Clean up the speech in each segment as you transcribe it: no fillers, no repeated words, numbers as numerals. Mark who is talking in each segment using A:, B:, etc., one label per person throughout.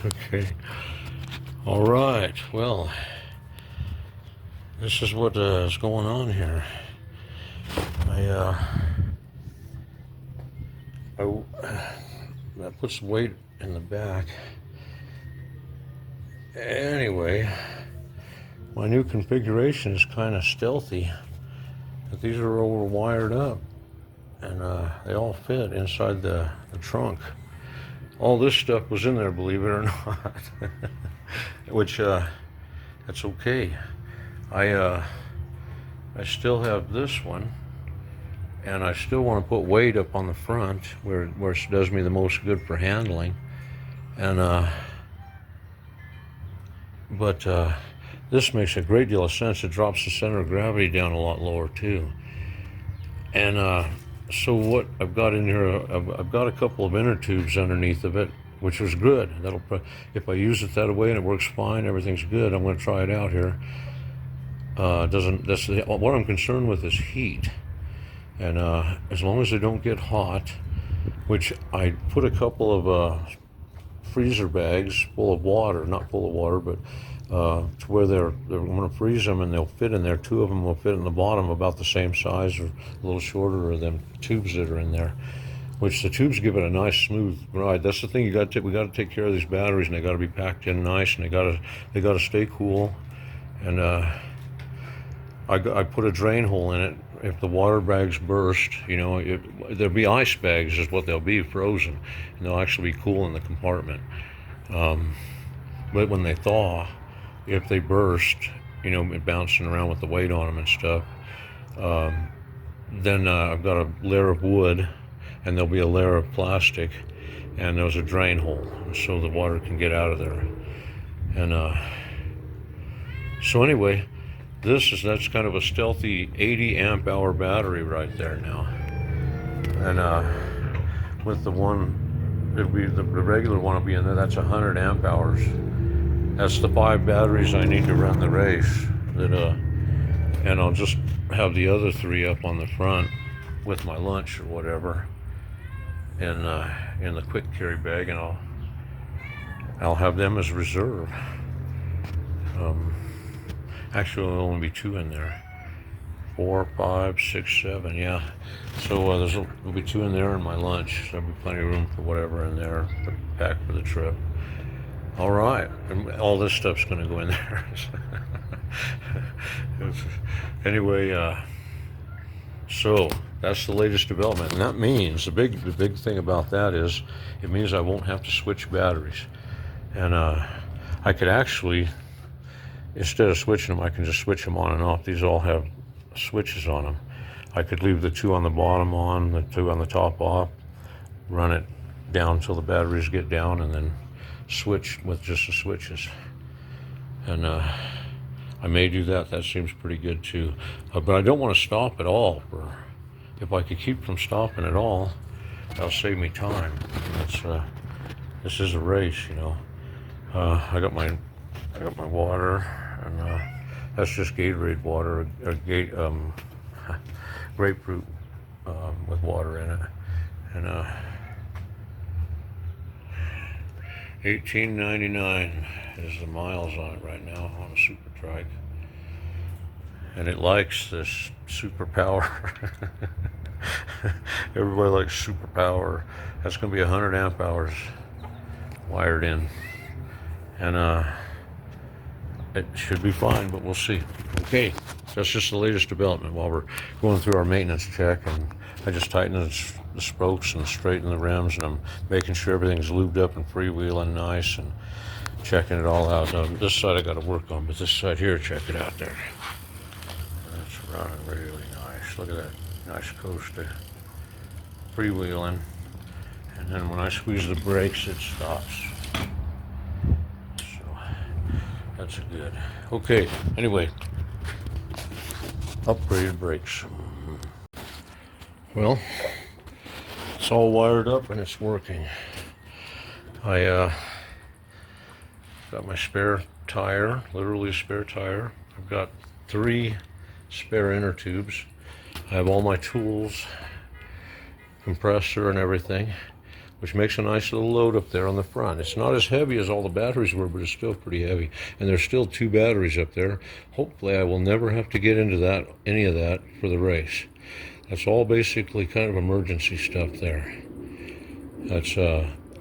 A: Okay. All right. Well, this is what is going on here. I that puts weight in the back. Anyway, my new configuration is kind of stealthy. But these are all wired up, and they all fit inside the trunk. All this stuff was in there, believe it or not, which that's okay. I still have this one, and I still want to put weight up on the front where it does me the most good for handling, and but this makes a great deal of sense. It drops the center of gravity down a lot lower too. And so what I've got in here, I've got a couple of inner tubes underneath of it, which was good. If I use it that way and it works fine, everything's good. I'm going to try it out here. What I'm concerned with is heat, and as long as they don't get hot, which I put a couple of freezer bags full of water, not full of water, but to where they're going to freeze them, and they'll fit in there. Two of them will fit in the bottom, about the same size or a little shorter of them tubes that are in there, which the tubes give it a nice smooth ride. That's the thing, we got to take care of these batteries, and they got to be packed in nice, and they got to stay cool. And I put a drain hole in it. If the water bags burst, there'll be ice bags is what they'll be, frozen, and they'll actually be cool in the compartment. But when they thaw, if they burst, bouncing around with the weight on them and stuff, then I've got a layer of wood, and there'll be a layer of plastic, and there's a drain hole, so the water can get out of there. And so anyway, that's kind of a stealthy 80 amp hour battery right there now. And with the one, the regular one will be in there, that's 100 amp hours. That's the 5 batteries I need to run the race. And I'll just have the other 3 up on the front with my lunch or whatever in the quick carry bag, and I'll have them as reserve. Actually, there'll only be 2 in there. 4, 5, 6, 7, yeah. So there'll be 2 in there and my lunch. There'll be plenty of room for whatever in there to pack for the trip. All right, and all this stuff's going to go in there. Anyway, so that's the latest development, and that means the big thing about that is it means I won't have to switch batteries, and I could actually, instead of switching them, I can just switch them on and off. These all have switches on them. I could leave the 2 on the bottom on, the 2 on the top off, run it down until the batteries get down, and then switch with just the switches. And I may do that. That seems pretty good too. But I don't want to stop at all. If I could keep from stopping at all, that'll save me time. This is a race, I got my water, and that's just Gatorade water, grapefruit with water in it, and $18.99 is the miles on it right now on a super trike, and it likes this super power. Everybody likes super power. That's going to be 100 amp hours wired in, and it should be fine, but we'll see. Okay, that's just the latest development while we're going through our maintenance check, and I just tightened the spokes and straighten the rims, and I'm making sure everything's lubed up and freewheeling nice, and checking it all out. This side I got to work on, but this side here, check it out there. That's running really nice. Look at that nice coaster, freewheeling, and then when I squeeze the brakes, it stops. So that's good. Okay. Anyway, upgraded brakes. Well, it's all wired up and it's working. I got my spare tire, literally a spare tire. I've got 3 spare inner tubes. I have all my tools, compressor and everything. which makes a nice little load up there on the front. It's not as heavy as all the batteries were, but it's still pretty heavy. And there's still 2 batteries up there. Hopefully I will never have to get into that, any of that for the race. That's all basically kind of emergency stuff there. That's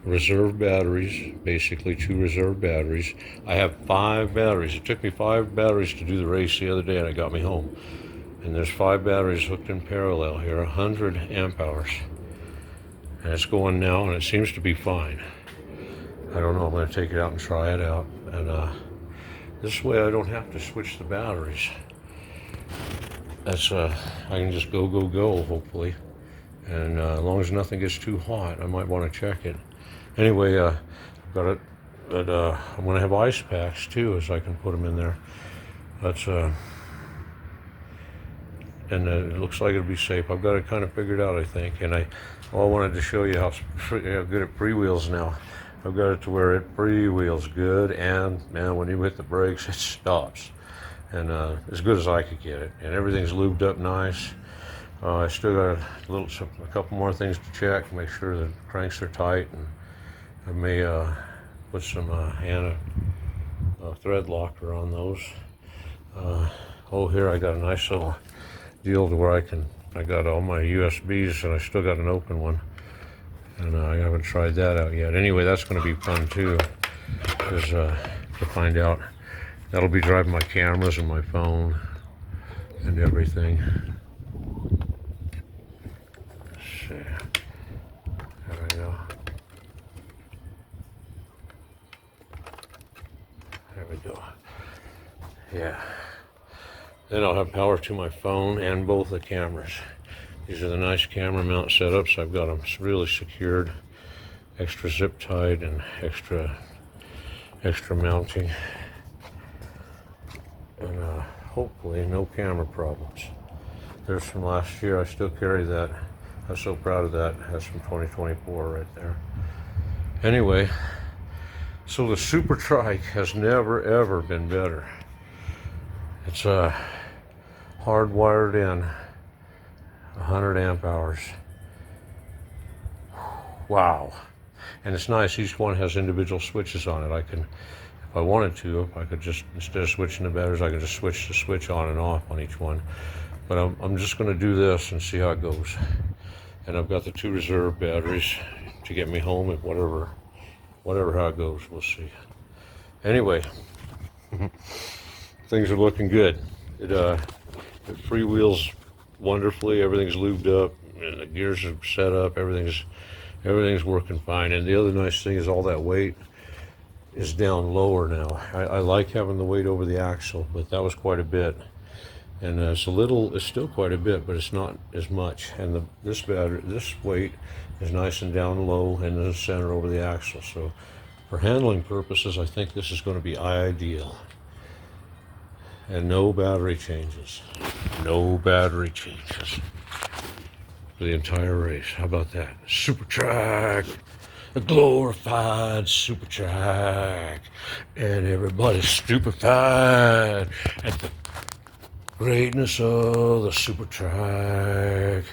A: reserve batteries, basically 2 reserve batteries. I have 5 batteries. It took me 5 batteries to do the race the other day, and it got me home. And there's 5 batteries hooked in parallel here, 100 amp hours. And it's going now, and it seems to be fine. I don't know, I'm going to take it out and try it out. And this way I don't have to switch the batteries. That's, I can just go, hopefully. And as long as nothing gets too hot, I might want to check it. Anyway, I've got it, but I'm going to have ice packs too, as I can put them in there. That's, and it looks like it'll be safe. I've got it kind of figured out, I think. And I wanted to show you how good it freewheels now. I've got it to where it freewheels good, and man, when you hit the brakes, it stops. And as good as I could get it. And everything's lubed up nice. I still got a couple more things to check, make sure the cranks are tight, and I may put some thread locker on those. Here I got a nice little deal to where I got all my USBs, and I still got an open one, and I haven't tried that out yet. Anyway, that's going to be fun too, because to find out. That'll be driving my cameras and my phone and everything. Let's see. There we go. There we go. Yeah. Then I'll have power to my phone and both the cameras. These are the nice camera mount setups. I've got them really secured, extra zip tied and extra mounting. And hopefully no camera problems. There's from last year. I still carry that. I'm so proud of that. That's from 2024 right there. Anyway, so the Super Trike has never ever been better. It's hardwired in, 100 amp hours. Wow. And it's nice. Each one has individual switches on it. If I wanted to, I could just, instead of switching the batteries, I could just switch the switch on and off on each one. But I'm just going to do this and see how it goes. And I've got the 2 reserve batteries to get me home, and whatever how it goes, we'll see. Anyway, things are looking good. It freewheels wonderfully. Everything's lubed up, and the gears are set up. Everything's working fine. And the other nice thing is all that weight is down lower now. I like having the weight over the axle, but that was quite a bit. And it's still quite a bit, but it's not as much. And this weight is nice and down low in the center over the axle. So for handling purposes, I think this is going to be ideal. And no battery changes. No battery changes for the entire race. How about that? Super Trike. A glorified Super Trike, and everybody's stupefied at the greatness of the Super Trike.